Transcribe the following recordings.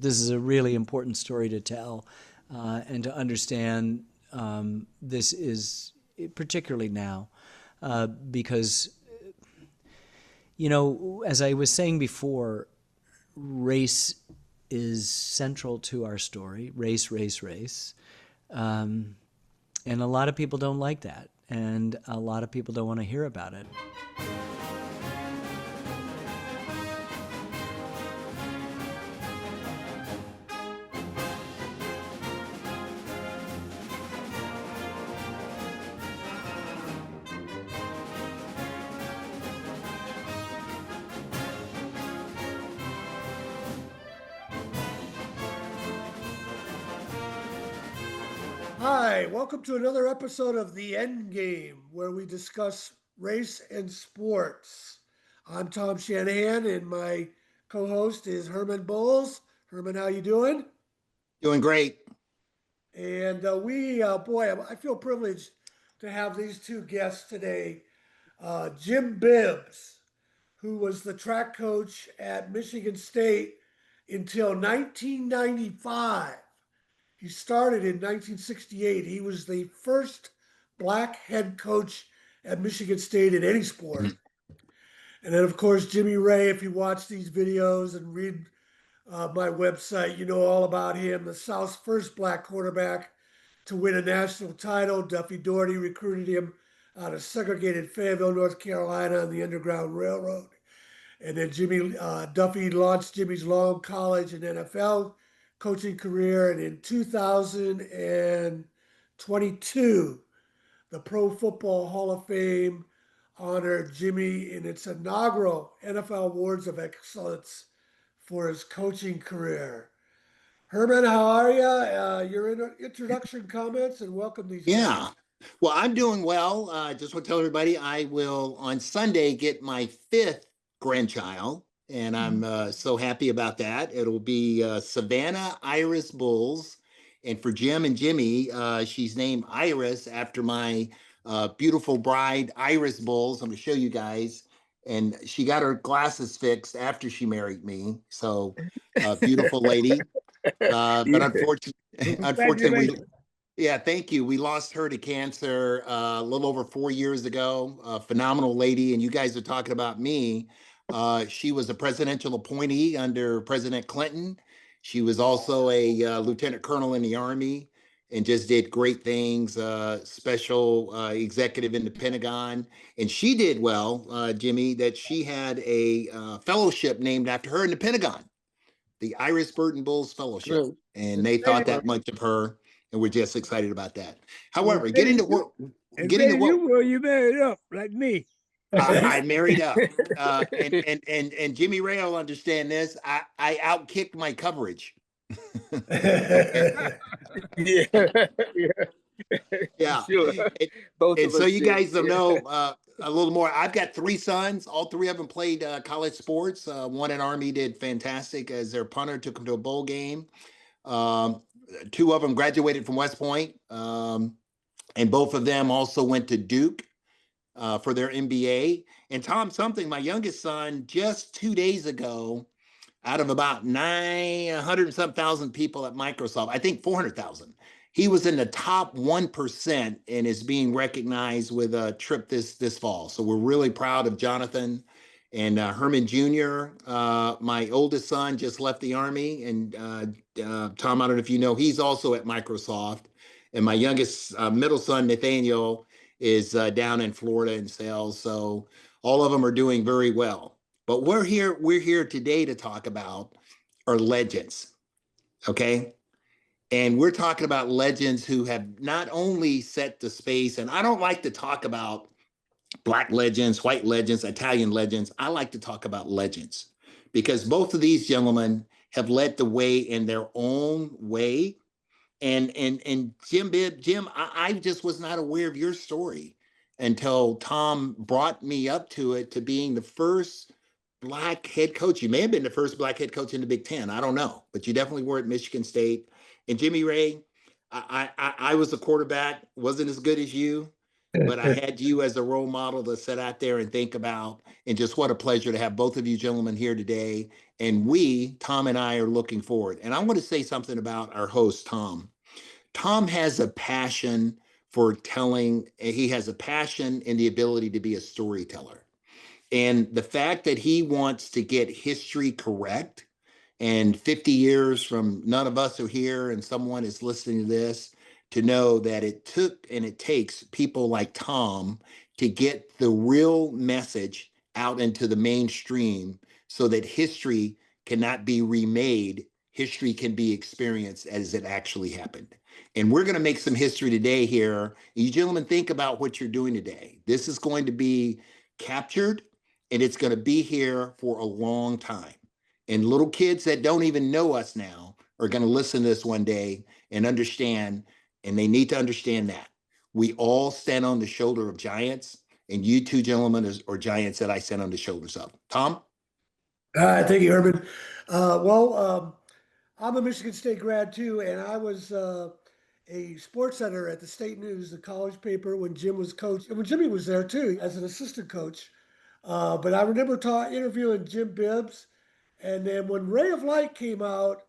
this is a really important story to tell, and to understand this is particularly now, because, as I was saying before, race is central to our story. Race, race, race. And a lot of people don't like that. And a lot of people don't want to hear about it. Hi, welcome to another episode of The End Game, where we discuss race and sports. I'm Tom Shanahan, and my co-host is Herman Bowles. Herman, how you doing? Doing great. And boy, I feel privileged to have these two guests today. Jim Bibbs, who was the track coach at Michigan State until 1995. He started in 1968. He was the first black head coach at Michigan State in any sport. And then, of course, Jimmy Ray, if you watch these videos and read my website, you know all about him, the South's first black quarterback to win a national title. Duffy Daugherty recruited him out of segregated Fayetteville, North Carolina on the Underground Railroad. And then Duffy launched Jimmy's long college and NFL coaching career. And in 2022, the Pro Football Hall of Fame honored Jimmy in its inaugural NFL Awards of Excellence for his coaching career. Herman, how are you? Your introduction comments and welcome these guys. Yeah. Well, I'm doing well. Just want to tell everybody I will on Sunday get my fifth grandchild, and I'm so happy about that. It'll be Savannah Iris Bulls. And for Jim and Jimmy, she's named Iris after my beautiful bride, Iris Bulls. I'm going to show you guys. And she got her glasses fixed after she married me. So, beautiful lady. But unfortunately, yeah, thank you. We lost her to cancer a little over 4 years ago. A phenomenal lady, and you guys are talking about me. She was a presidential appointee under President Clinton. She was also a lieutenant colonel in the Army and just did great things, special executive in the Pentagon. And she did well, Jimmy, that she had a fellowship named after her in the Pentagon, the Iris Burton Bulls Fellowship. And they thought that much of her, and we're just excited about that. However, get into work. You married up like me. I married up, and Jimmy Ray will understand this. I outkicked my coverage. Yeah, Yeah. sure. And so you guys will know a little more. I've got three sons. All three of them played college sports. One in Army did fantastic as their punter, took them to a bowl game. Two of them graduated from West Point, and both of them also went to Duke for their MBA. And Tom something, my youngest son, just 2 days ago, out of about 900 and some thousand people at Microsoft, I think 400,000, he was in the top 1% and is being recognized with a trip this fall. So we're really proud of Jonathan. And Herman Jr., my oldest son, just left the Army. And Tom, I don't know if you know, he's also at Microsoft. And my youngest middle son, Nathaniel, is down in Florida in sales. So all of them are doing very well. But we're here today to talk about our legends, okay? And we're talking about legends who have not only set the space, and I don't like to talk about Black legends, white legends, Italian legends. I like to talk about legends because both of these gentlemen have led the way in their own way. And Jim, I just was not aware of your story until Tom brought me up to it, to being the first Black head coach. You may have been the first Black head coach in the Big Ten. I don't know, but you definitely were at Michigan State. And Jimmy Ray, I was a quarterback, wasn't as good as you. but I had you as a role model to sit out there and think about. And just what a pleasure to have both of you gentlemen here today. And Tom and I are looking forward. And I'm going to say something about our host, Tom. Tom has a passion for telling, he has a passion and the ability to be a storyteller. And the fact that he wants to get history correct, and 50 years from none of us are here and someone is listening to this, to know that it took and it takes people like Tom to get the real message out into the mainstream so that history cannot be remade. History can be experienced as it actually happened. And we're going to make some history today here. You gentlemen, think about what you're doing today. This is going to be captured and it's going to be here for a long time. And little kids that don't even know us now are going to listen to this one day and understand, and they need to understand that we all stand on the shoulder of giants, and you two gentlemen are giants that I stand on the shoulders of. Tom? Thank you, Urban. I'm a Michigan State grad too, and I was a sports editor at the State News, the college paper, when Jim was coach, and when Jimmy was there too as an assistant coach. But I remember interviewing Jim Bibbs, and then when Ray of Light came out,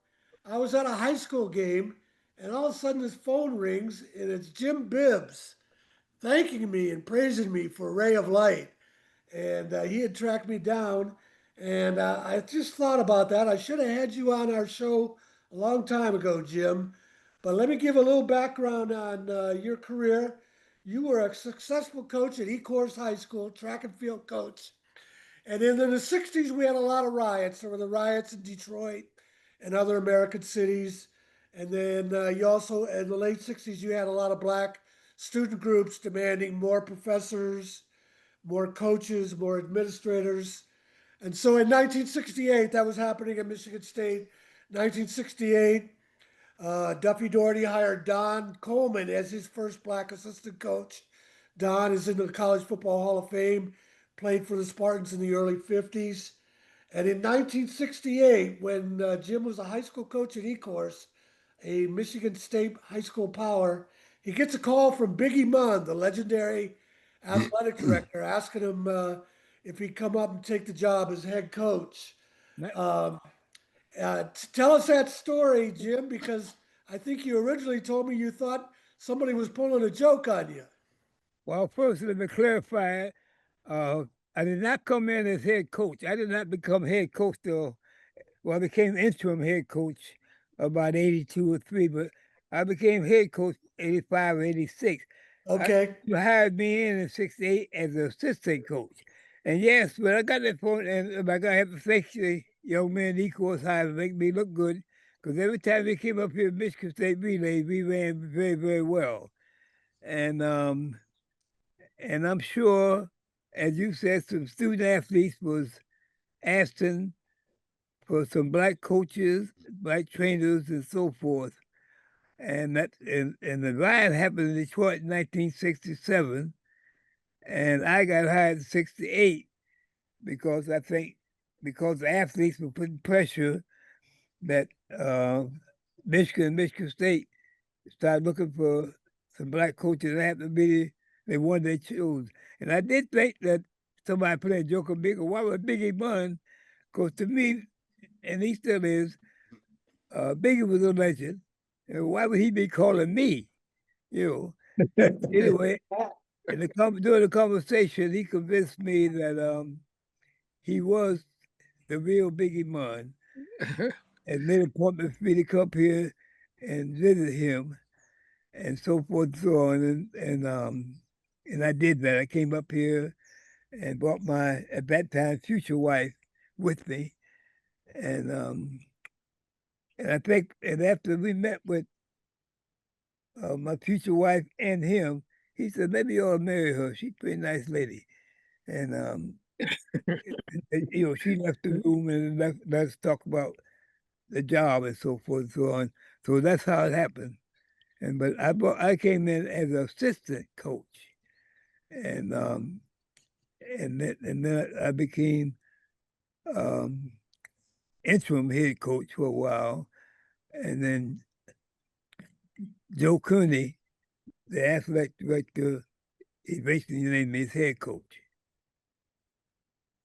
I was at a high school game, and all of a sudden his phone rings, and it's Jim Bibbs thanking me and praising me for Ray of Light. And he had tracked me down, and I just thought about that. I should have had you on our show a long time ago, Jim. But let me give a little background on your career. You were a successful coach at Ecorse High School, track and field coach. And in the 60s, we had a lot of riots. There were the riots in Detroit and other American cities. And then you also, in the late 60s, you had a lot of black student groups demanding more professors, more coaches, more administrators. And so in 1968, that was happening at Michigan State. 1968, Duffy Daugherty hired Don Coleman as his first black assistant coach. Don is in the College Football Hall of Fame, played for the Spartans in the early 50s. And in 1968, when Jim was a high school coach at Ecorse, a Michigan State high school power, he gets a call from Biggie Munn, the legendary athletic director, asking him if he'd come up and take the job as head coach. Tell us that story, Jim, because I think you originally told me you thought somebody was pulling a joke on you. Well, first, let me clarify. I did not come in as head coach. I did not become head coach till, I became interim head coach about 82 or 3, but I became head coach 85 or 86. Okay. You hired me in 68 as an assistant coach. And yes, when I got that phone, and I got to have to thank the young man Ecorse High to make me look good, because every time they came up here at Michigan State Relay, we ran very, very well. And I'm sure, as you said, some student athletes was asking for some black coaches, black trainers, and so forth. And the riot happened in Detroit in 1967, and I got hired in 68 because because the athletes were putting pressure that Michigan State started looking for some black coaches that happened to be the one they chose. And I did think that somebody put a joke on Biggie. Why was Biggie Munn? Because to me, and he still is, Biggie was a legend. And why would he be calling me? Anyway, during the conversation, he convinced me that he was the real Biggie Munn and made an appointment for me to come here and visit him and so forth and so on. And I did that. I came up here and brought my, at that time, future wife with me. And I think, and after we met with my future wife and him, he said, maybe you ought to marry her. She's a pretty nice lady. And, she left the room and let us talk about the job and so forth and so on. So that's how it happened. But I came in as an assistant coach. And then I became interim head coach for a while. And then Joe Cooney, the athletic director, he basically named me his head coach.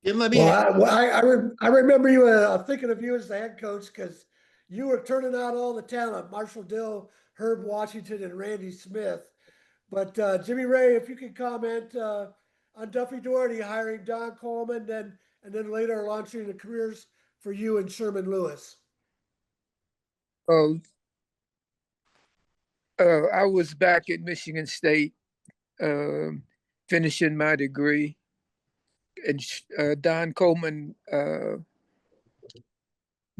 And let me Well, I remember you thinking of you as the head coach because you were turning out all the talent: Marshall Dill, Herb Washington, and Randy Smith. But Jimmy Ray, if you could comment on Duffy Doherty hiring Don Coleman, and then later launching the careers for you and Sherman Lewis. Uh, I was back at Michigan State, finishing my degree, and Don Coleman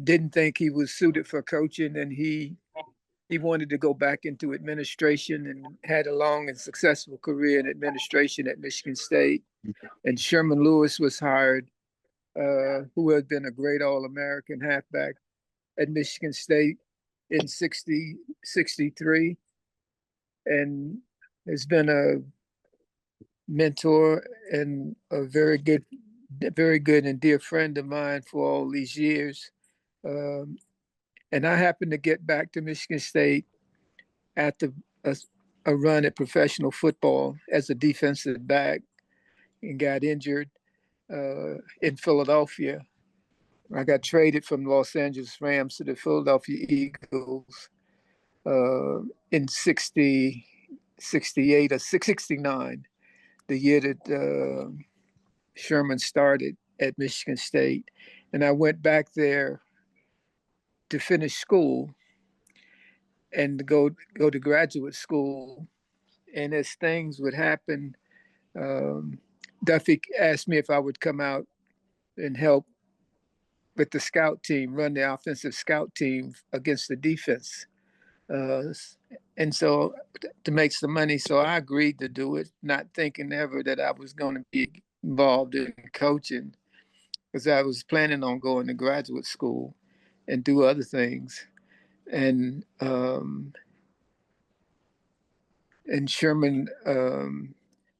didn't think he was suited for coaching, and he wanted to go back into administration, and had a long and successful career in administration at Michigan State. And Sherman Lewis was hired, who had been a great All-American halfback at Michigan State in 63, and has been a mentor and a very good and dear friend of mine for all these years. And I happened to get back to Michigan State after a run at professional football as a defensive back, and got injured in Philadelphia. I got traded from Los Angeles Rams to the Philadelphia Eagles in 68 or 69, the year that Sherman started at Michigan State. And I went back there to finish school and to go to graduate school. And as things would happen, Duffy asked me if I would come out and help with the scout team, run the offensive scout team against the defense. And so to make some money, so I agreed to do it, not thinking ever that I was going to be involved in coaching, because I was planning on going to graduate school and do other things. And Sherman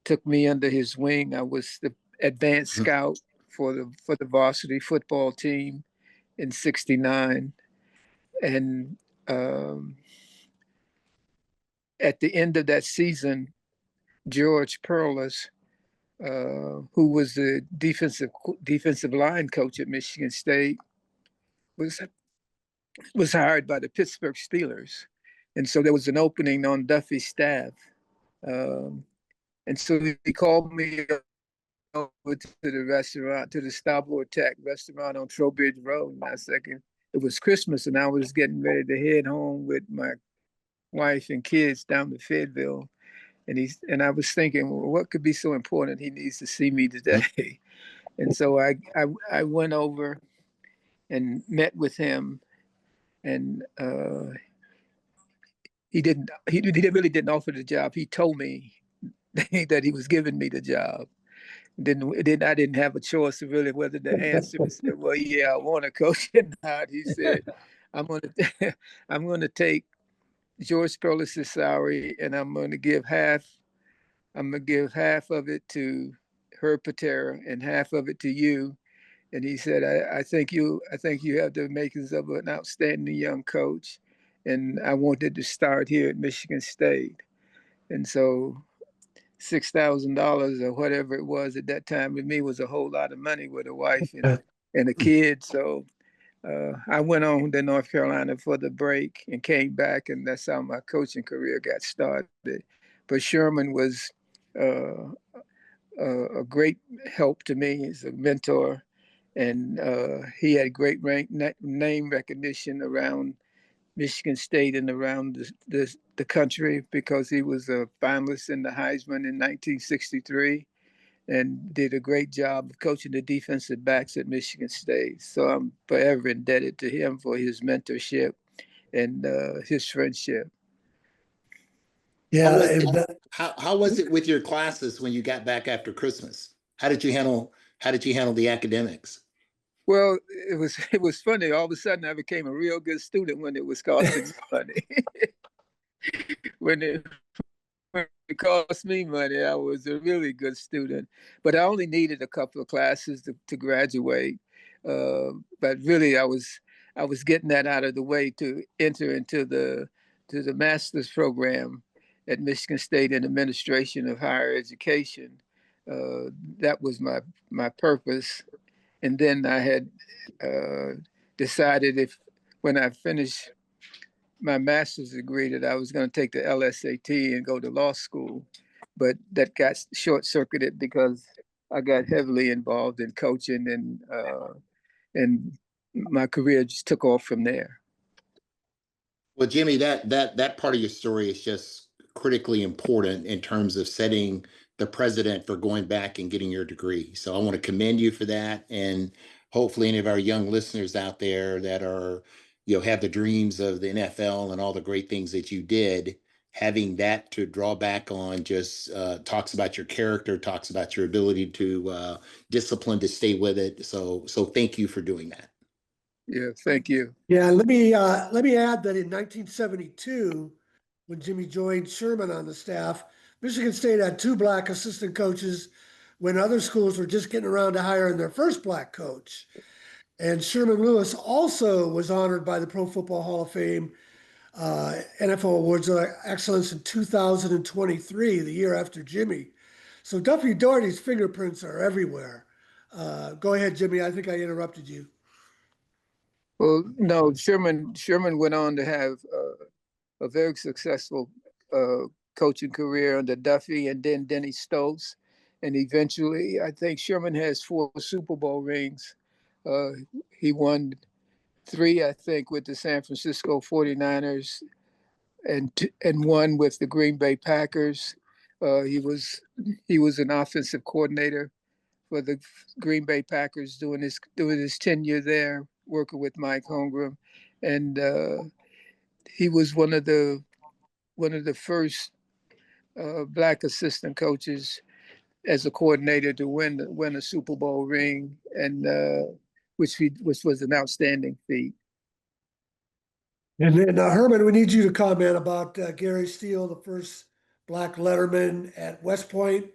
took me under his wing. I was the advanced scout for the varsity football team in 69. And at the end of that season, George Perles, who was the defensive line coach at Michigan State, was hired by the Pittsburgh Steelers. And so there was an opening on Duffy's staff. And so he called me over to the restaurant, to the Starboard Tech restaurant on Trowbridge Road. And I was thinking, it was Christmas, and I was getting ready to head home with my wife and kids down to Fayetteville. And I was thinking, well, what could be so important he needs to see me today? And so I went over and met with him, and he really didn't offer the job. He told me that he was giving me the job. Then I didn't have a choice of really whether to answer and say, well, yeah, I want to coach or not. He said, I'm gonna take George Perles' salary, and I'm gonna give half of it to Herb Patera and half of it to you. And he said, I think you have the makings of an outstanding young coach, and I wanted to start here at Michigan State. And so $6,000 or whatever it was at that time with me was a whole lot of money with a wife and a kid. So I went on to North Carolina for the break and came back, and that's how my coaching career got started. But Sherman was a great help to me as a mentor, and he had great name recognition around Michigan State and around the country, because he was a finalist in the Heisman in 1963 and did a great job of coaching the defensive backs at Michigan State. So I'm forever indebted to him for his mentorship and his friendship. Yeah. How was it with your classes when you got back after Christmas? How did you handle the academics? Well, it was funny. All of a sudden, I became a real good student when it was costing money. when it cost me money, I was a really good student. But I only needed a couple of classes to graduate. But really, I was getting that out of the way to enter into the master's program at Michigan State in administration of higher education. That was my purpose. And then I had decided when I finished my master's degree that I was going to take the LSAT and go to law school, but that got short circuited because I got heavily involved in coaching, and my career just took off from there. Well, Jimmy, that part of your story is just critically important in terms of setting the precedent for going back and getting your degree. So I want to commend you for that, and hopefully any of our young listeners out there that are, have the dreams of the NFL and all the great things that you did, having that to draw back on just talks about your character, talks about your ability to discipline to stay with it. So thank you for doing that. Yeah, thank you. Yeah, let me add that in 1972, when Jimmy joined Sherman on the staff, Michigan State had 2 black assistant coaches when other schools were just getting around to hiring their first black coach. And Sherman Lewis also was honored by the Pro Football Hall of Fame NFL Awards of Excellence in 2023, the year after Jimmy. So Duffy Daugherty's fingerprints are everywhere. Go ahead, Jimmy. I think I interrupted you. Well, no, Sherman went on to have a very successful coaching career under Duffy and then Denny Stokes. And eventually, I think Sherman has 4 Super Bowl rings. He won 3, I think, with the San Francisco 49ers and 1 with the Green Bay Packers. He was an offensive coordinator for the Green Bay Packers doing his tenure there, working with Mike Holmgren, and he was one of the first black assistant coaches as a coordinator to win a Super Bowl ring, and which was an outstanding feat. And then Herman, we need you to comment about Gary Steele, the first black letterman at West Point,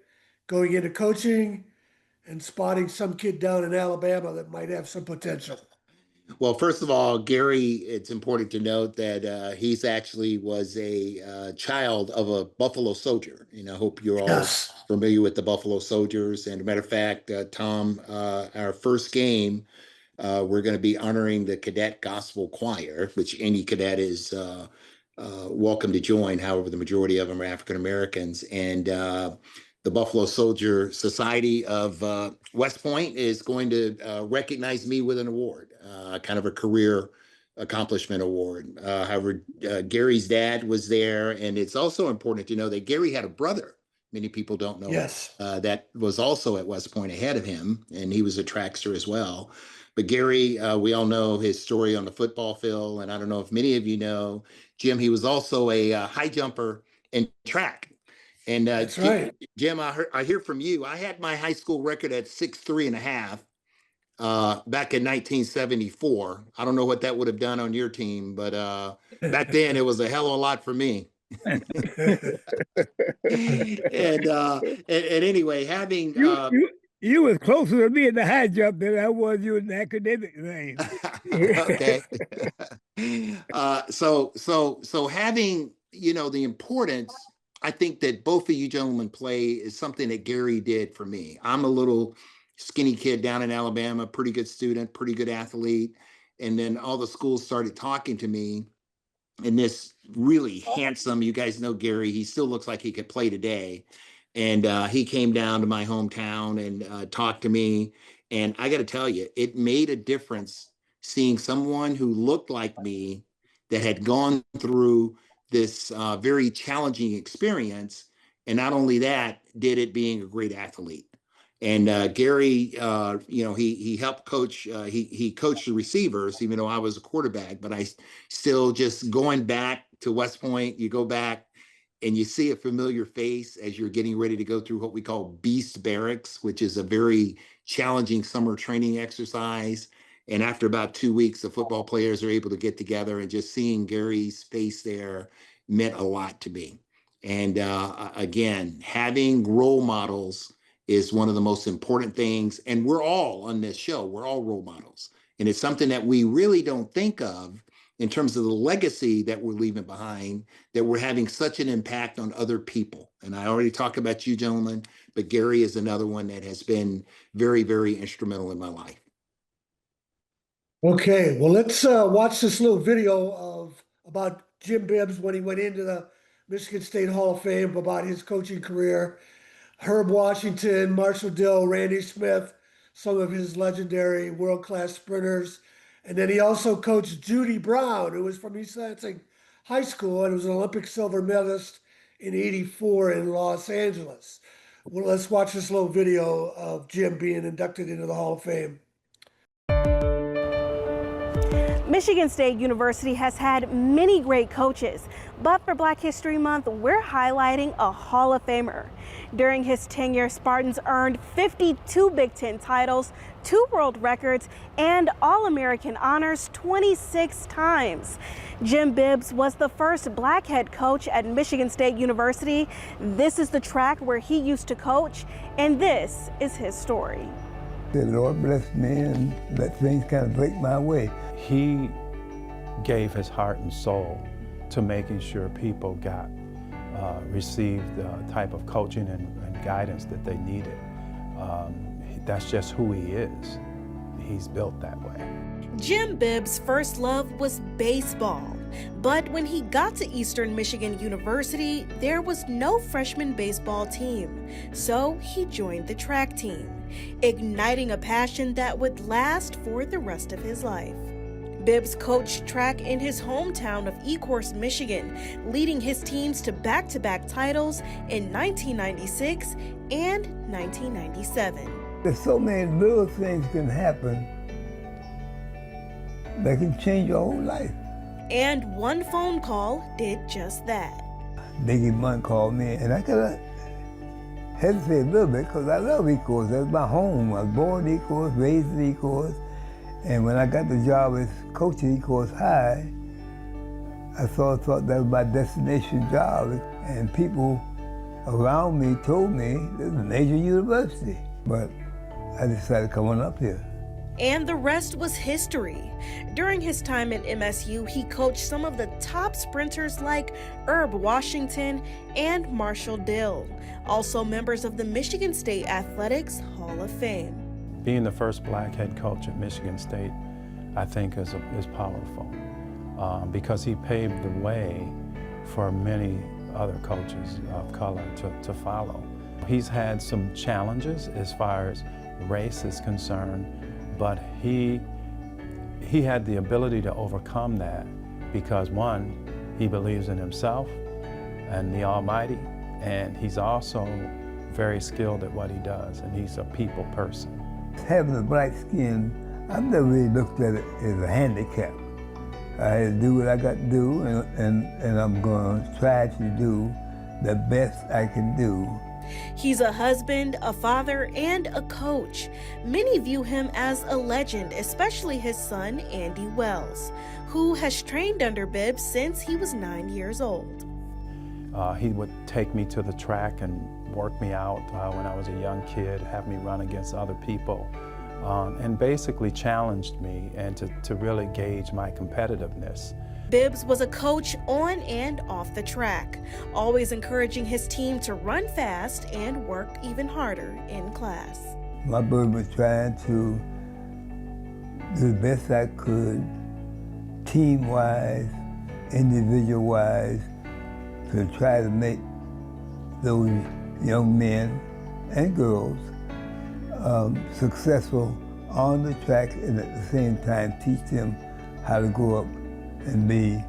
going into coaching and spotting some kid down in Alabama that might have some potential. Well, first of all, Gary, it's important to note that he's actually was a child of a Buffalo Soldier. I hope you're all familiar with the Buffalo Soldiers. And a matter of fact, Tom, our first game, we're going to be honoring the Cadet Gospel Choir, which any cadet is welcome to join. However, the majority of them are African Americans. And the Buffalo Soldier Society of West Point is going to recognize me with an award, kind of a career accomplishment award. However, Gary's dad was there, and it's also important to know that Gary had a brother. Many people don't know that was also at West Point ahead of him, and he was a trackster as well. But Gary, we all know his story on the football field, and I don't know if many of you know, Jim, he was also a high jumper in track. And That's right. Jim, I hear from you. I had my high school record at 6'3.5" back in 1974. I don't know what that would have done on your team, but back then it was a hell of a lot for me. and anyway, having you was closer to me in the high jump than I was you in the academic range. Okay. So having the importance, I think that both of you gentlemen play is something that Gary did for me. I'm a little skinny kid down in Alabama, pretty good student, pretty good athlete. And then all the schools started talking to me. And this really handsome, you guys know Gary, he still looks like he could play today. And he came down to my hometown and talked to me. And I got to tell you, it made a difference seeing someone who looked like me that had gone through this very challenging experience. And not only that, did it being a great athlete. And Gary, he helped coach. He coached the receivers, even though I was a quarterback. But I still just going back to West Point. You go back and you see a familiar face as you're getting ready to go through what we call Beast Barracks, which is a very challenging summer training exercise. And after about 2 weeks, the football players are able to get together, and just seeing Gary's face there meant a lot to me. And again, having role models is one of the most important things. And we're all on this show, we're all role models. And it's something that we really don't think of in terms of the legacy that we're leaving behind, that we're having such an impact on other people. And I already talked about you gentlemen, but Gary is another one that has been very, very instrumental in my life. Okay, well, let's watch this little video about Jim Bibbs when he went into the Michigan State Hall of Fame, about his coaching career. Herb Washington, Marshall Dill, Randy Smith, some of his legendary world-class sprinters. And then he also coached Judy Brown, who was from East Lansing High School and was an Olympic silver medalist in '84 in Los Angeles. Well, let's watch this little video of Jim being inducted into the Hall of Fame. Michigan State University has had many great coaches, but for Black History Month, we're highlighting a Hall of Famer. During his tenure, Spartans earned 52 Big Ten titles, 2 world records, and All-American honors 26 times. Jim Bibbs was the first Black head coach at Michigan State University. This is the track where he used to coach, and this is his story. The Lord blessed me and let things kind of break my way. He gave his heart and soul to making sure people received the type of coaching and guidance that they needed. That's just who he is. He's built that way. Jim Bibbs' first love was baseball, but when he got to Eastern Michigan University, there was no freshman baseball team, so he joined the track team, igniting a passion that would last for the rest of his life. Bibbs coached track in his hometown of Ecorse, Michigan, leading his teams to back-to-back titles in 1996 and 1997. There's so many little things can happen that can change your whole life. And one phone call did just that. Biggie Munn called me, and I kind of hesitate a little bit because I love Ecorse. That's my home. I was born in Ecorse, raised in Ecorse. And when I got the job as coach at Ecorse High, I thought that was my destination job. And people around me told me this is a major university. But I decided to come on up here. And the rest was history. During his time at MSU, he coached some of the top sprinters like Herb Washington and Marshall Dill, also members of the Michigan State Athletics Hall of Fame. Being the first Black head coach at Michigan State, I think is powerful because he paved the way for many other coaches of color to follow. He's had some challenges as far as race is concerned, but he had the ability to overcome that because one, he believes in himself and the Almighty, and he's also very skilled at what he does, and he's a people person. Having a black skin, I've never really looked at it as a handicap. I had to do what I got to do, and I'm going to try to do the best I can do. He's a husband, a father, and a coach. Many view him as a legend, especially his son, Andy Wells, who has trained under Bibbs since he was 9 years old. He would take me to the track and work me out when I was a young kid, have me run against other people, and basically challenged me and to really gauge my competitiveness. Bibbs was a coach on and off the track, always encouraging his team to run fast and work even harder in class. My brother was trying to do the best I could, team-wise, individual-wise, to try to make those young men and girls successful on the track, and at the same time teach them how to grow up and be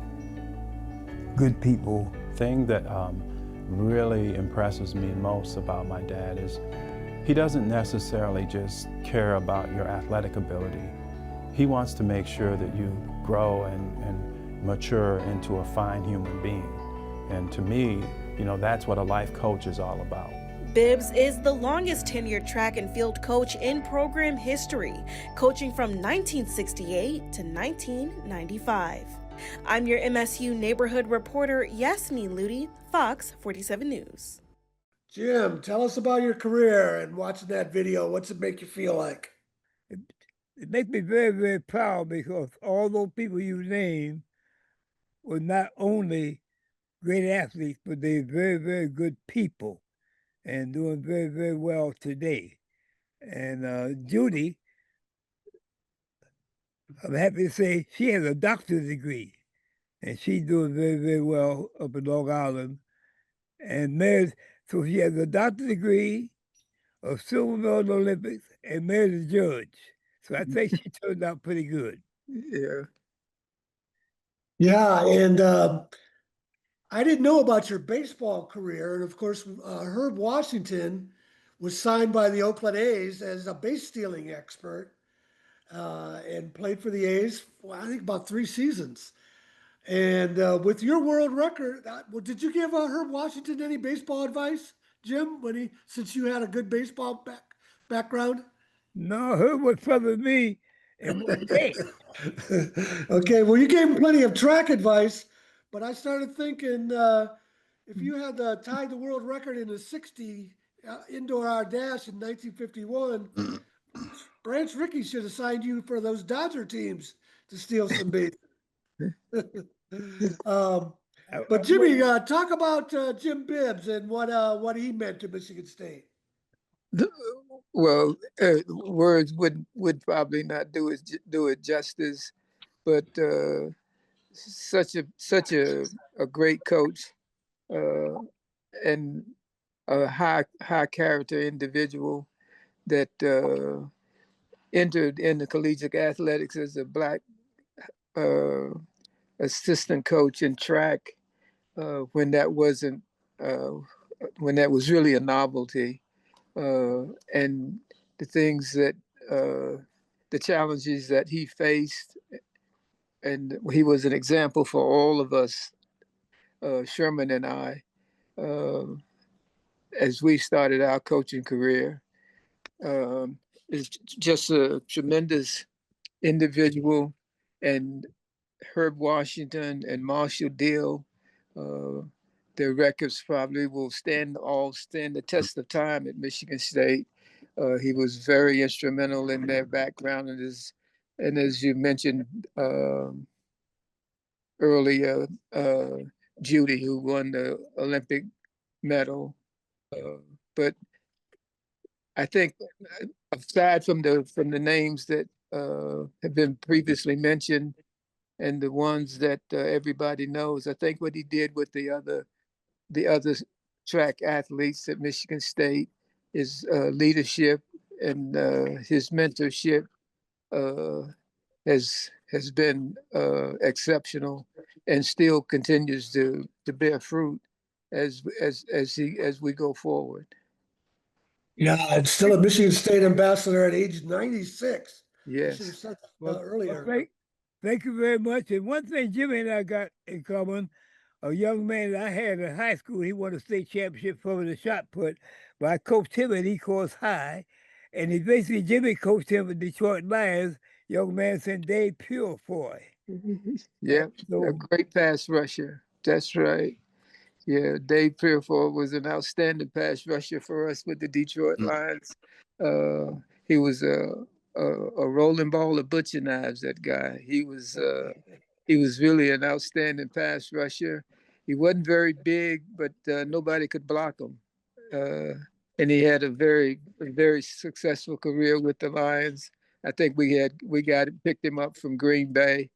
good people. The thing that really impresses me most about my dad is he doesn't necessarily just care about your athletic ability. He wants to make sure that you grow and mature into a fine human being. And to me, that's what a life coach is all about. Bibbs is the longest tenured track and field coach in program history, coaching from 1968 to 1995. I'm your MSU neighborhood reporter, Yasmin Ludi, Fox 47 News. Jim, tell us about your career and watching that video. What's it make you feel like? It makes me very, very proud because all those people you named were not only great athletes, but they're very, very good people and doing very, very well today. And Judy, I'm happy to say she has a doctor's degree, and she's doing very, very well up in Long Island. And Mary's, so she has a doctor's degree, a silver medal in the Olympics, and Mary's a judge. So I think she turned out pretty good. Yeah. Yeah, and I didn't know about your baseball career, and of course, Herb Washington was signed by the Oakland A's as a base stealing expert, and played for the A's. Well, I think about 3 seasons. And with your world record, well, did you give Herb Washington any baseball advice, Jim? Since you had a good baseball background. No, Herb was further than me in one day. Okay, well, you gave him plenty of track advice, but I started thinking if you had tied the world record in a 60 indoor hour dash in 1951, Branch Rickey should have signed you for those Dodger teams to steal some bases. But Jimmy, talk about Jim Bibbs and what he meant to Michigan State. Well, words would probably not do it justice, but such a great coach and a high character individual that entered into collegiate athletics as a Black assistant coach in track when that wasn't when that was really a novelty. And the things that the challenges that he faced, and he was an example for all of us, Sherman and I, as we started our coaching career. Is just a tremendous individual, and Herb Washington and Marshall Deal, their records probably will stand the test of time at Michigan State. He was very instrumental in their background, and as you mentioned earlier, Judy, who won the Olympic medal. But I think, aside from the names that have been previously mentioned and the ones that everybody knows, I think what he did with the other track athletes at Michigan State, his leadership and his mentorship has been exceptional, and still continues to bear fruit as we go forward. Yeah, and still a Michigan State ambassador at age 96. Yes. Should have said Well, earlier. Thank you very much. And one thing Jimmy and I got in common, a young man that I had in high school, he won a state championship for the shot put, but I coached him at Ecorse High. And Jimmy coached him at Detroit Lions, young man named Dave Purefoy. Yeah, a great pass rusher. That's right. Yeah, Dave Purefoy was an outstanding pass rusher for us with the Detroit Lions. He was a rolling ball of butcher knives, that guy. He was really an outstanding pass rusher. He wasn't very big, but nobody could block him. And he had a very successful career with the Lions. I think picked him up from Green Bay,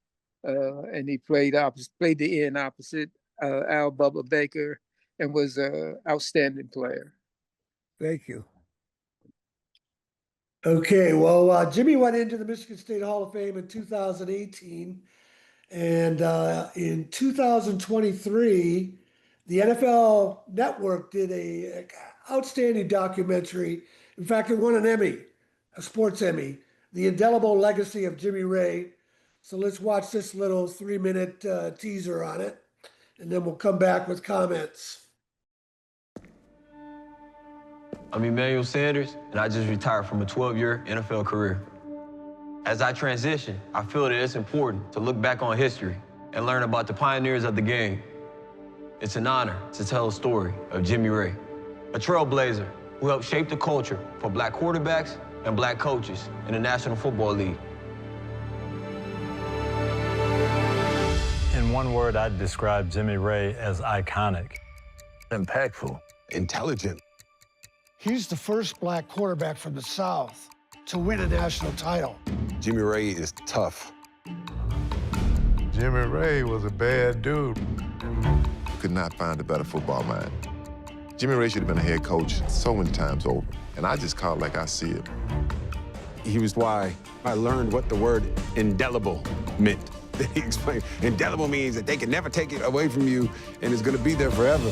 and he played the end opposite Al Bubba Baker, and was an outstanding player. Thank you. Okay, well, Jimmy went into the Michigan State Hall of Fame in 2018, and in 2023, the NFL Network did a outstanding documentary. In fact, it won an Emmy, a sports Emmy, The Indelible Legacy of Jimmy Ray. So let's watch this little 3-minute teaser on it, and then we'll come back with comments. I'm Emmanuel Sanders, and I just retired from a 12-year NFL career. As I transition, I feel that it's important to look back on history and learn about the pioneers of the game. It's an honor to tell a story of Jimmy Ray, a trailblazer who helped shape the culture for Black quarterbacks and Black coaches in the National Football League. And one word, I'd describe Jimmy Ray as iconic. Impactful. Intelligent. He's the first black quarterback from the South to win a national title. Jimmy Ray is tough. Jimmy Ray was a bad dude. Could not find a better football mind. Jimmy Ray should have been a head coach so many times over, and I just call it like I see it. He was why I learned what the word indelible meant. He explained, indelible means that they can never take it away from you and it's gonna be there forever.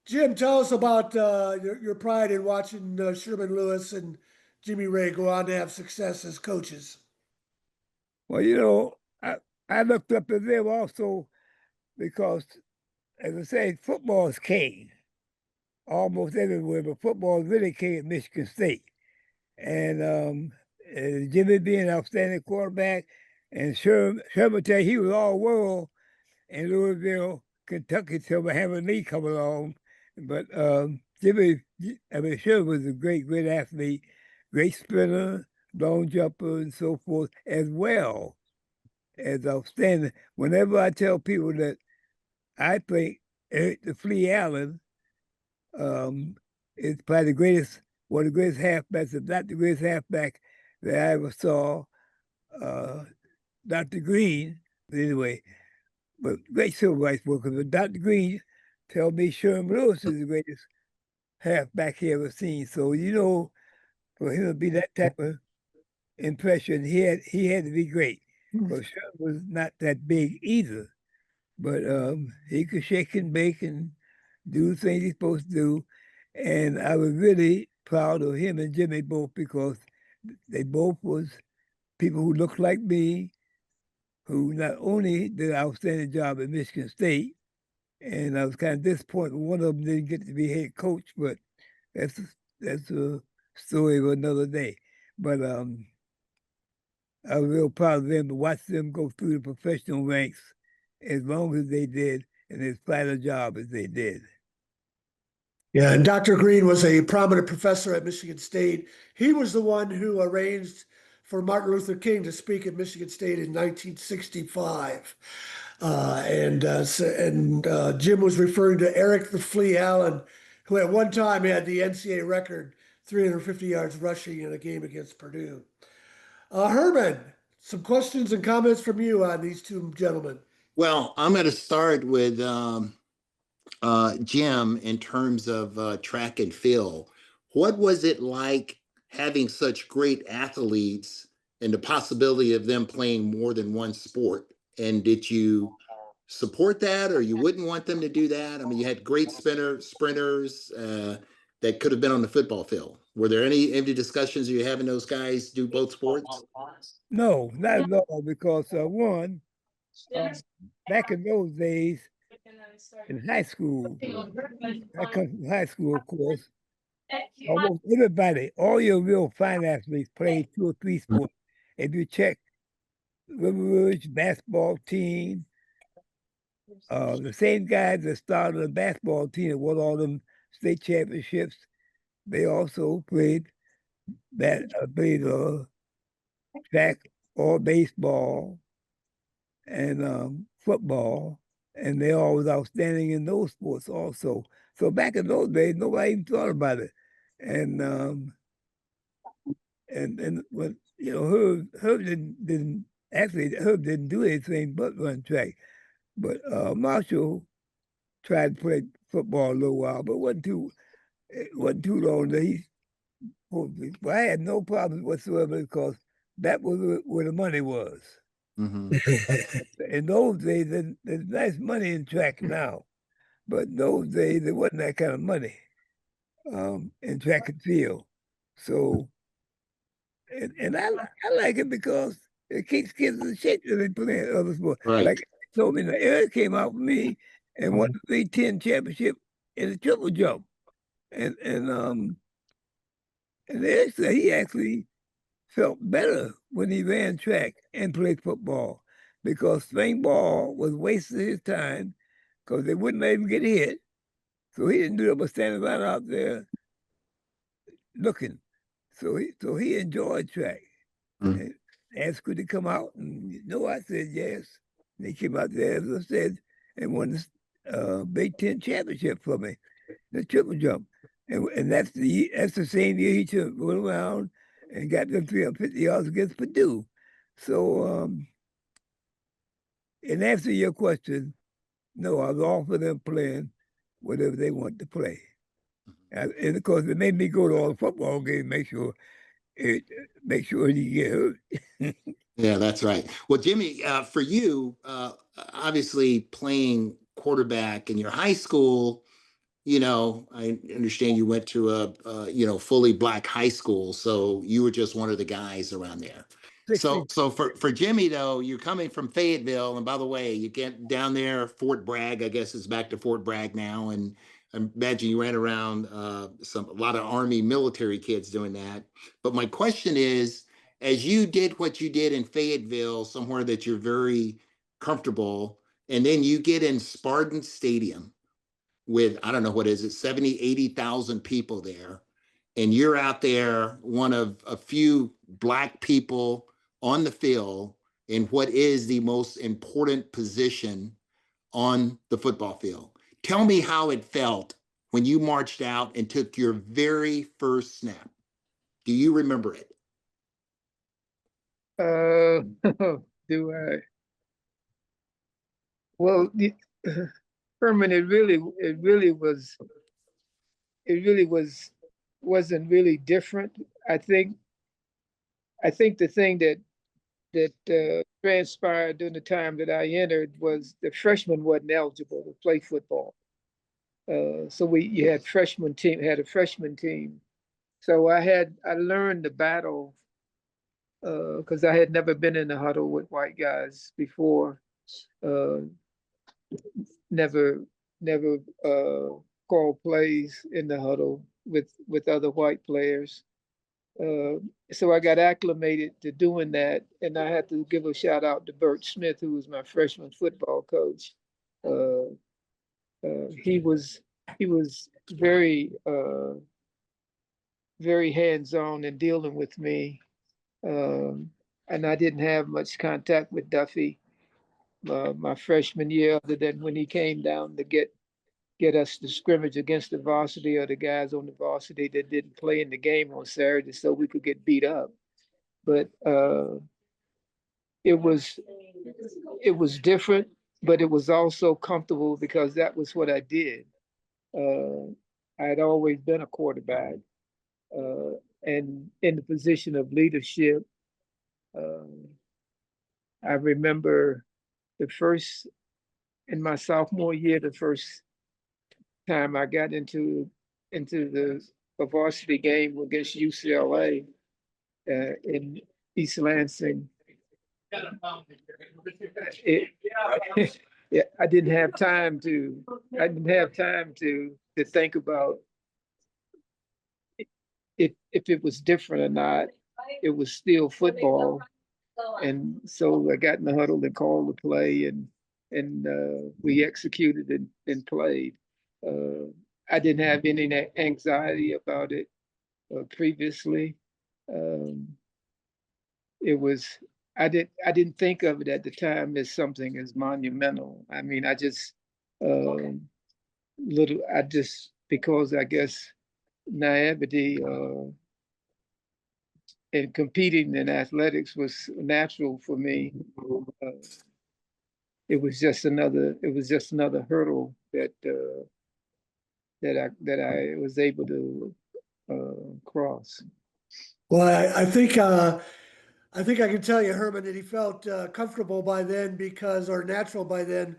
Jim, tell us about your pride in watching Sherman Lewis and Jimmy Ray go on to have success as coaches. Well, you know, I looked up to them also because, as I say, football is king almost everywhere, but football is really king at Michigan State. And Jimmy being an outstanding quarterback, and Sherman tell you, he was all world in Louisville, Kentucky, till Muhammad Lee come along. But Sherman was a great athlete, great sprinter, long jumper, and so forth, as well as outstanding. Whenever I tell people that I think Eric the Flea Allen is probably one of the greatest halfbacks, if not the greatest halfback that I ever saw. Dr. Green, anyway, but great civil rights worker. But Dr. Green tell me Sherman Lewis is the greatest halfback he ever seen. So, you know, for him to be that type of impression, he had to be great. Because Sherman was not that big either. But he could shake and bake and do things he's supposed to do. And I was really proud of him and Jimmy both because they both was people who looked like me, who not only did an outstanding job at Michigan State, and I was kind of disappointed one of them didn't get to be head coach, but that's a story of another day. But I was real proud of them to watch them go through the professional ranks as long as they did and as flat a job as they did. Yeah, and Dr. Green was a prominent professor at Michigan State. He was the one who arranged for Martin Luther King to speak at Michigan State in 1965. And Jim was referring to Eric the Flea Allen, who at one time had the NCAA record, 350 yards rushing in a game against Purdue. Herman, some questions and comments from you on these two gentlemen. Well, I'm going to start with Jim in terms of track and field. What was it like having such great athletes and the possibility of them playing more than one sport? And did you support that, or you wouldn't want them to do that? I mean, you had great sprinters that could have been on the football field. Were there any discussions you having those guys do both sports? No, not at all, because one, back in those days, in high school, I come from high school, of course, almost everybody, all your real fine athletes played 2 or 3 sports. If you check River Rouge basketball team, the same guys that started the basketball team and won all them state championships, they also played track or baseball and football, and they all was outstanding in those sports also. So back in those days, nobody even thought about it. And when you know Herb didn't do anything but run track, but Marshall tried to play football a little while, but it wasn't too long that I had no problems whatsoever because that was where the money was. Mm-hmm. In those days, there's nice money in track now, but in those days, there wasn't that kind of money in track and field. So, and I like it because it keeps kids in shape that they play in other sports. Right. Like they told me, Eric came out for me and won the Big Ten championship in the triple jump. And Eric said he actually felt better when he ran track and played football because spring ball was wasting his time because they wouldn't let him get hit. So he didn't do it but standing right out there looking. So he enjoyed track. Mm. And asked could he come out, and I said yes. And he came out there, as I said, and won the Big Ten championship for me, the triple jump. And that's the same year he went around and got them 350 yards against Purdue. So, in answer to your question, no, I was all for them playing whatever they want to play. And of course, it made me go to all the football games, make sure he get hurt. Yeah, that's right. Well, Jimmy, for you, obviously playing quarterback in your high school, I understand you went to a fully black high school, so you were just one of the guys around there. So for Jimmy though, you're coming from Fayetteville, and by the way, you get down there, Fort Bragg, I guess it's back to Fort Bragg now, and I imagine you ran around a lot of Army military kids doing that. But my question is, as you did what you did in Fayetteville, somewhere that you're very comfortable, and then you get in Spartan Stadium with, I don't know, what is it, 70, 80,000 people there. And you're out there, one of a few Black people on the field in what is the most important position on the football field. Tell me how it felt when you marched out and took your very first snap. Do you remember it? Do I? Well, Herman, it really wasn't really different. I think the thing that transpired during the time that I entered was the freshmen wasn't eligible to play football. So you had a freshman team. So I learned the battle because I had never been in a huddle with white guys before. Never called plays in the huddle with other white players. So I got acclimated to doing that, and I had to give a shout out to Bert Smith, who was my freshman football coach. He was very very hands-on in dealing with me, and I didn't have much contact with Duffy my freshman year, other than when he came down to get us to scrimmage against the varsity or the guys on the varsity that didn't play in the game on Saturday so we could get beat up. But it was different, but it was also comfortable because that was what I did. I had always been a quarterback and in the position of leadership. I remember in my sophomore year, the first time I got into the varsity game against UCLA in East Lansing. I didn't have time to think about if it was different or not. It was still football, and so I got in the huddle and called the play, and we executed and played. I didn't have any anxiety about it previously. I didn't think of it at the time as something as monumental. I mean, because I guess naivety and competing in athletics was natural for me. It was just another hurdle that I was able to cross. Well, I think I can tell you, Herman, that he felt comfortable by then or natural by then,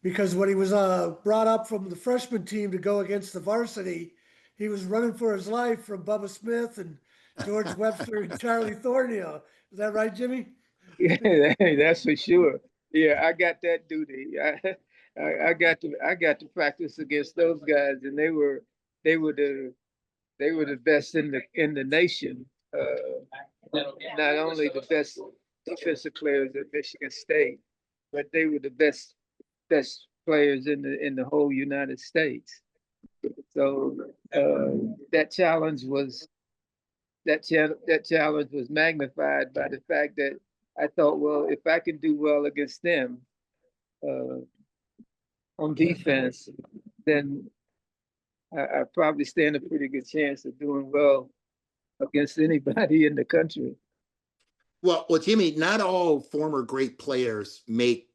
because when he was brought up from the freshman team to go against the varsity, he was running for his life from Bubba Smith and George Webster and Charlie Thornhill. Is that right, Jimmy? Yeah, that's for sure. Yeah, I got that duty. I got to practice against those guys, and they were the best in the nation. Not only the best defensive players at Michigan State, but they were the best players in the whole United States. So that challenge was that challenge was magnified by the fact that I thought, well, if I can do well against them on defense, then I probably stand a pretty good chance of doing well against anybody in the country. Well, Jimmy, not all former great players make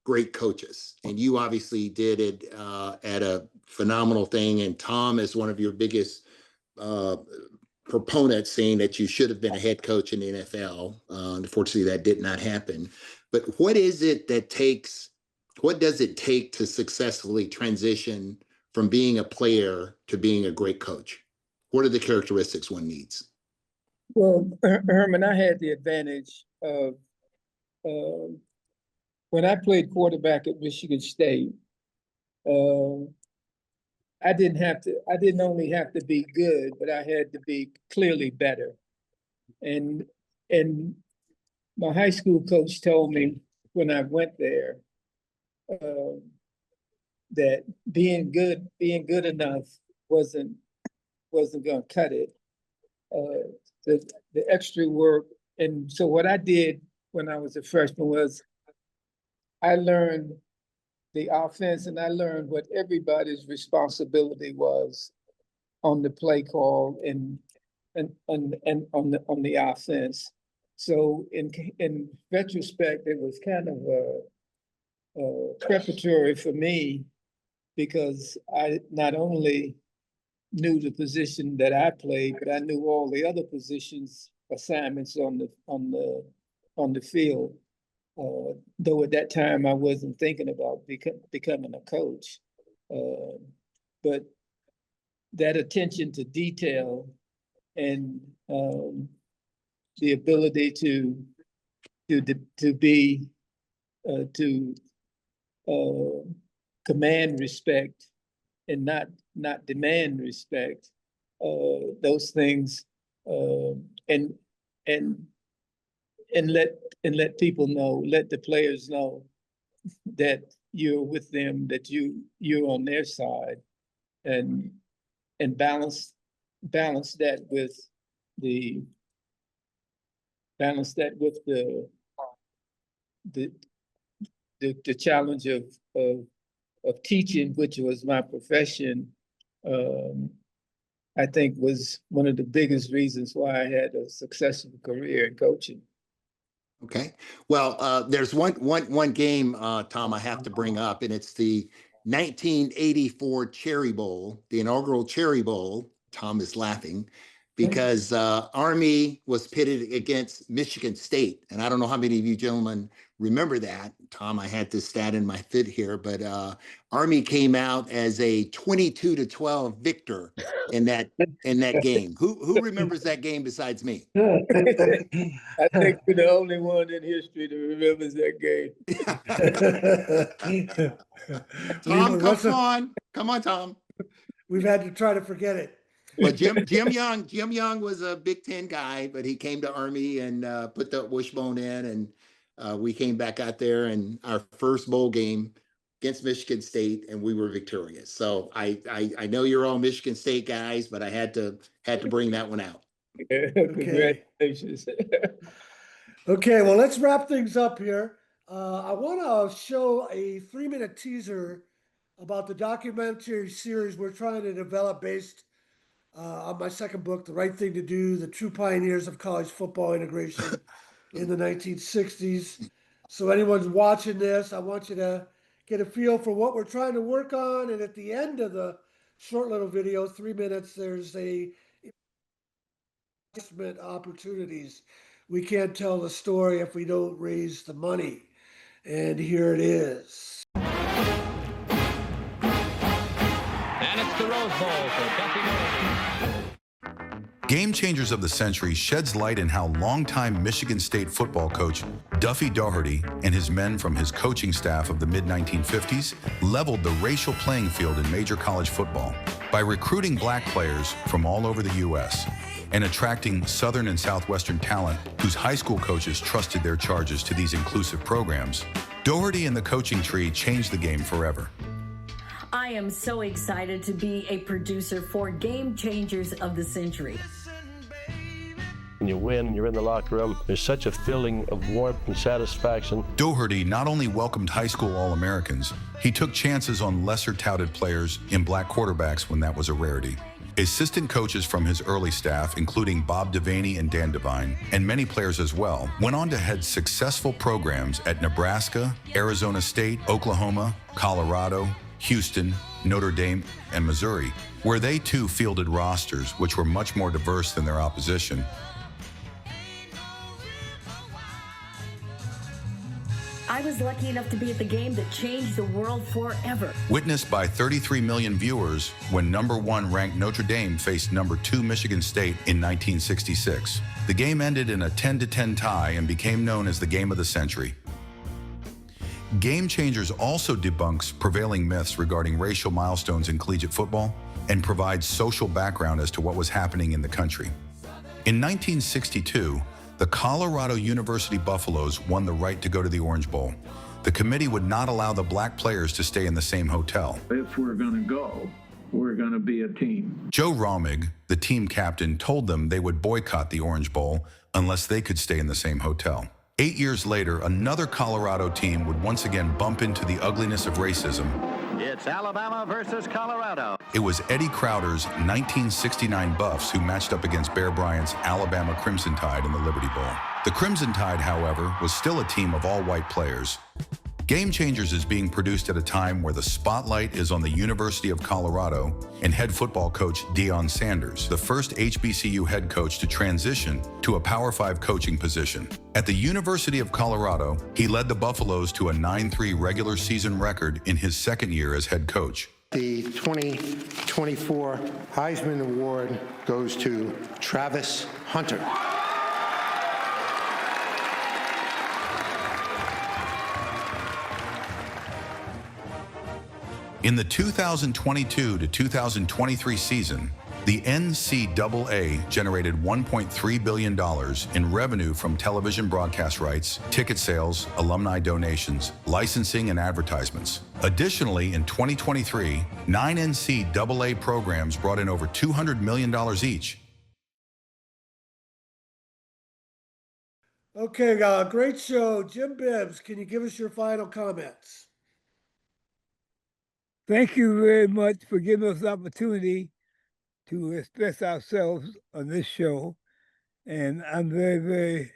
great coaches, and you obviously did it at a phenomenal thing. And Tom is one of your biggest proponents, saying that you should have been a head coach in the NFL. Unfortunately, that did not happen. But what is it that takes? What does it take to successfully transition from being a player to being a great coach? What are the characteristics one needs? Well, Herman, I had the advantage of when I played quarterback at Michigan State. I didn't only have to be good, but I had to be clearly better. And my high school coach told me when I went there that being good enough wasn't going to cut it. The extra work. And so what I did when I was a freshman was I learned the offense, and I learned what everybody's responsibility was on the play call and on the offense. So in retrospect, it was kind of preparatory for me, because I not only knew the position that I played, but I knew all the other positions assignments on the field. Though at that time I wasn't thinking about becoming a coach, but that attention to detail and the ability to command respect and not demand respect, those things, and let people know, let the players know that you're with them, that you're on their side, and balance that with the challenge of teaching, which was my profession. I think was one of the biggest reasons why I had a successful career in coaching. Okay. Well, there's one game, Tom, I have to bring up, and it's the 1984 Cherry Bowl, the inaugural Cherry Bowl. Tom is laughing because Army was pitted against Michigan State. And I don't know how many of you gentlemen remember that. Tom, I had this stat in my fit here, but Army came out as a 22-12 victor in that game. Who remembers that game besides me? I think you're the only one in history that remembers that game. Tom, come on, Tom. We've had to try to forget it. But Jim Young was a Big Ten guy, but he came to Army and put the wishbone in, and we came back out there in our first bowl game against Michigan State, and we were victorious. So I know you're all Michigan State guys, but I had to bring that one out. Congratulations. Okay, well, let's wrap things up here. I want to show a 3-minute teaser about the documentary series we're trying to develop based on my second book, The Right Thing to Do, The True Pioneers of College Football Integration in the 1960s. So anyone's watching this, I want you to get a feel for what we're trying to work on. And at the end of the short little video, 3 minutes, there's a investment opportunities. We can't tell the story if we don't raise the money. And here it is. And it's the Rose Bowl for Duffy Daugherty. Game Changers of the Century sheds light in how longtime Michigan State football coach Duffy Daugherty and his men from his coaching staff of the mid-1950s leveled the racial playing field in major college football by recruiting black players from all over the U.S. and attracting Southern and Southwestern talent whose high school coaches trusted their charges to these inclusive programs. Daugherty and the coaching tree changed the game forever. I am so excited to be a producer for Game Changers of the Century. and you win and you're in the locker room, there's such a feeling of warmth and satisfaction. Doherty not only welcomed high school All-Americans, he took chances on lesser-touted players in black quarterbacks when that was a rarity. Assistant coaches from his early staff, including Bob Devaney and Dan Devine, and many players as well, went on to head successful programs at Nebraska, Arizona State, Oklahoma, Colorado, Houston, Notre Dame, and Missouri, where they too fielded rosters which were much more diverse than their opposition. I was lucky enough to be at the game that changed the world forever. Witnessed by 33 million viewers when #1 ranked Notre Dame faced #2 Michigan State in 1966. The game ended in a 10-10 tie and became known as the game of the century. Game Changers also debunks prevailing myths regarding racial milestones in collegiate football and provides social background as to what was happening in the country. In 1962, the Colorado University Buffaloes won the right to go to the Orange Bowl. The committee would not allow the black players to stay in the same hotel. If we're going to go, we're going to be a team. Joe Romig, the team captain, told them they would boycott the Orange Bowl unless they could stay in the same hotel. 8 years later, another Colorado team would once again bump into the ugliness of racism. It's Alabama versus Colorado. It was Eddie Crowder's 1969 Buffs who matched up against Bear Bryant's Alabama Crimson Tide in the Liberty Bowl. The Crimson Tide, however, was still a team of all white players. Game Changers is being produced at a time where the spotlight is on the University of Colorado and head football coach Deion Sanders, the first HBCU head coach to transition to a Power 5 coaching position. At the University of Colorado, he led the Buffaloes to a 9-3 regular season record in his second year as head coach. The 2024 Heisman Award goes to Travis Hunter. In the 2022 to 2023 season, the NCAA generated $1.3 billion in revenue from television broadcast rights, ticket sales, alumni donations, licensing, and advertisements. Additionally, in 2023, 9 NCAA programs brought in over $200 million each. Okay, great show. Jim Bibbs, can you give us your final comments? Thank you very much for giving us the opportunity to express ourselves on this show. And I'm very, very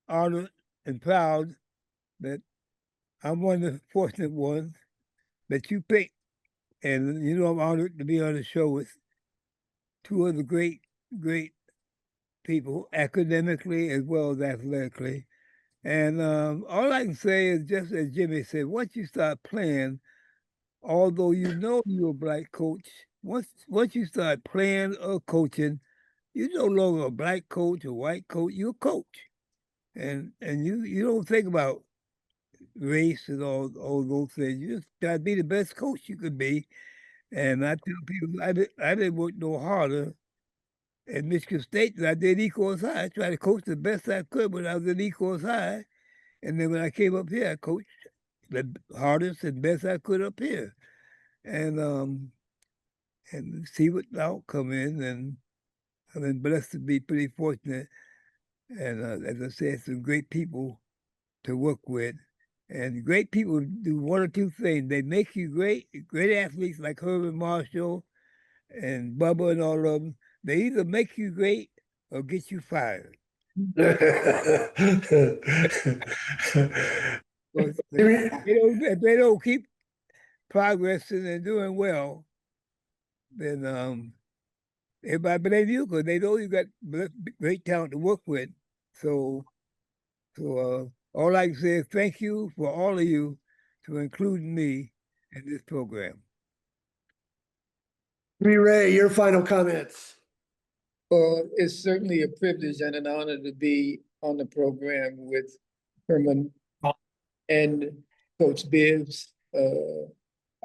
honored and proud that I'm one of the fortunate ones that you picked. And you know, I'm honored to be on the show with two of the great people, academically as well as athletically. And all I can say is, just as Jimmy said, once you start playing, although you know you're a black coach, once you start playing or coaching, you're no longer a black coach or white coach, you're a coach. And you don't think about race and all those things. You just got to be the best coach you could be. And I tell people, I didn't work no harder at Michigan State than I did Ecorse High. I tried to coach the best I could when I was at Ecorse High. And then when I came up here, I coached the hardest and best I could up here, and see what the outcome is. And I've been blessed to be pretty fortunate, and as I said, some great people to work with. And great people do one or two things: they make you great athletes like Herman Marshall and Bubba and all of them. They either make you great or get you fired. If they don't keep progressing and doing well, then everybody blame you because they know you got great talent to work with. So all I can say is thank you for all of you to include me in this program. Ray, your final comments. Well, it's certainly a privilege and an honor to be on the program with Herman and Coach Bibbs.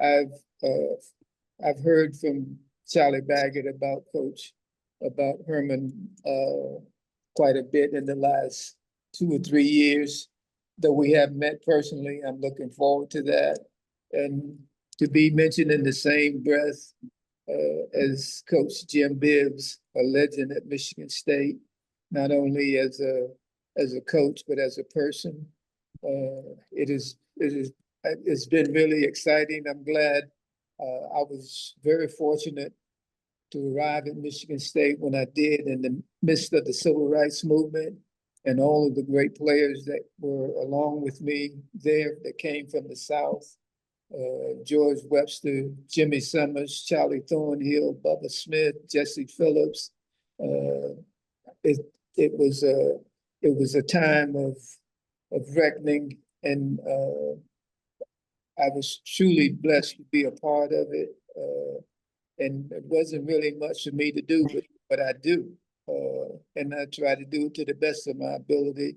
I've heard from Charlie Baggett about Herman quite a bit in the last 2 or 3 years. Though we haven't met personally, I'm looking forward to that. And to be mentioned in the same breath as Coach Jim Bibbs, a legend at Michigan State, not only as a coach, but as a person. It's been really exciting. I'm glad I was very fortunate to arrive at Michigan State when I did in the midst of the civil rights movement and all of the great players that were along with me there that came from the South. George Webster, Jimmy Summers, Charlie Thornhill, Bubba Smith, Jesse Phillips. It was a time of reckoning, and I was truly blessed to be a part of it. And it wasn't really much for me to do, but I do. And I try to do it to the best of my ability.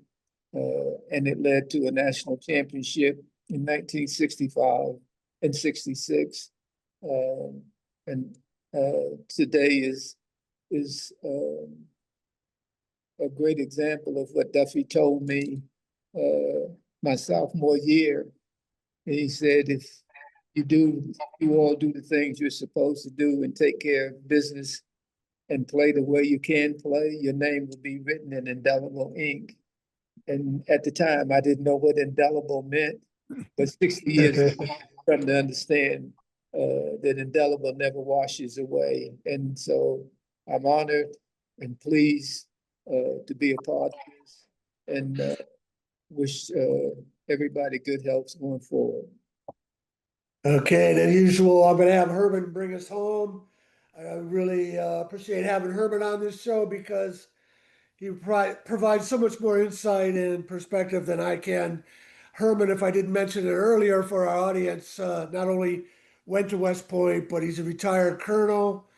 And it led to a national championship in 1965 and 66. And today is a great example of what Duffy told me my sophomore year. And he said, if you all do the things you're supposed to do and take care of business and play the way you can play, your name will be written in indelible ink. And at the time, I didn't know what indelible meant, but 60 years ago, I've come to understand that indelible never washes away. And so I'm honored and pleased to be a part of this, and wish everybody good health going forward. Okay, and as usual, I'm gonna have Herman bring us home. I really appreciate having Herman on this show because he provides so much more insight and perspective than I can. Herman, if I didn't mention it earlier for our audience, not only went to West Point, but he's a retired colonel,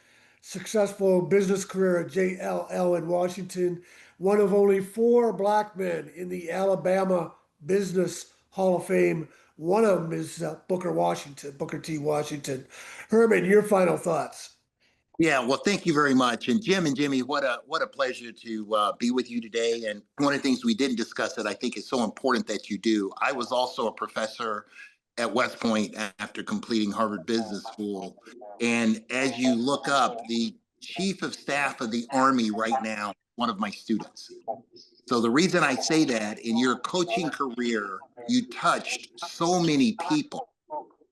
successful business career at JLL in Washington, one of only 4 black men in the Alabama Business Hall of Fame. One of them is Booker T. Washington. Herman, your final thoughts. Yeah, well, thank you very much. And Jim and Jimmy, what a pleasure to be with you today. And one of the things we didn't discuss that I think is so important that you do. I was also a professor at West Point after completing Harvard Business School. And as you look up, the Chief of Staff of the Army right now, one of my students. So the reason I say that, in your coaching career, you touched so many people.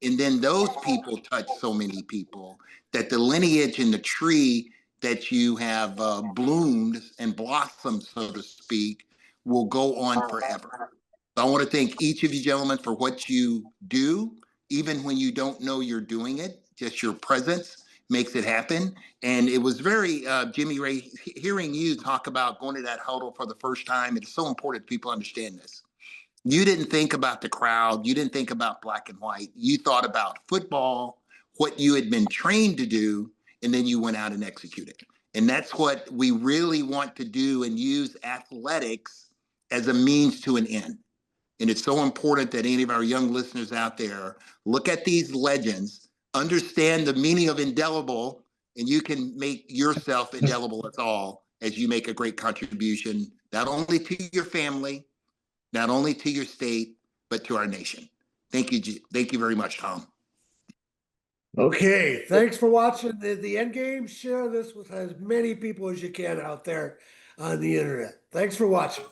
And then those people touch so many people that the lineage and the tree that you have bloomed and blossomed, so to speak, will go on forever. So I want to thank each of you gentlemen for what you do, even when you don't know you're doing it. Just your presence makes it happen. And it was very, Jimmy Ray, hearing you talk about going to that huddle for the first time, it's so important people understand this. You didn't think about the crowd. You didn't think about black and white. You thought about football, what you had been trained to do, and then you went out and executed. And that's what we really want to do, and use athletics as a means to an end. And it's so important that any of our young listeners out there look at these legends, understand the meaning of indelible, and you can make yourself indelible at all as you make a great contribution, not only to your family, not only to your state, but to our nation. Thank you. Thank you very much, Tom. Okay, thanks for watching the End Game. Share this with as many people as you can out there on the internet. Thanks for watching.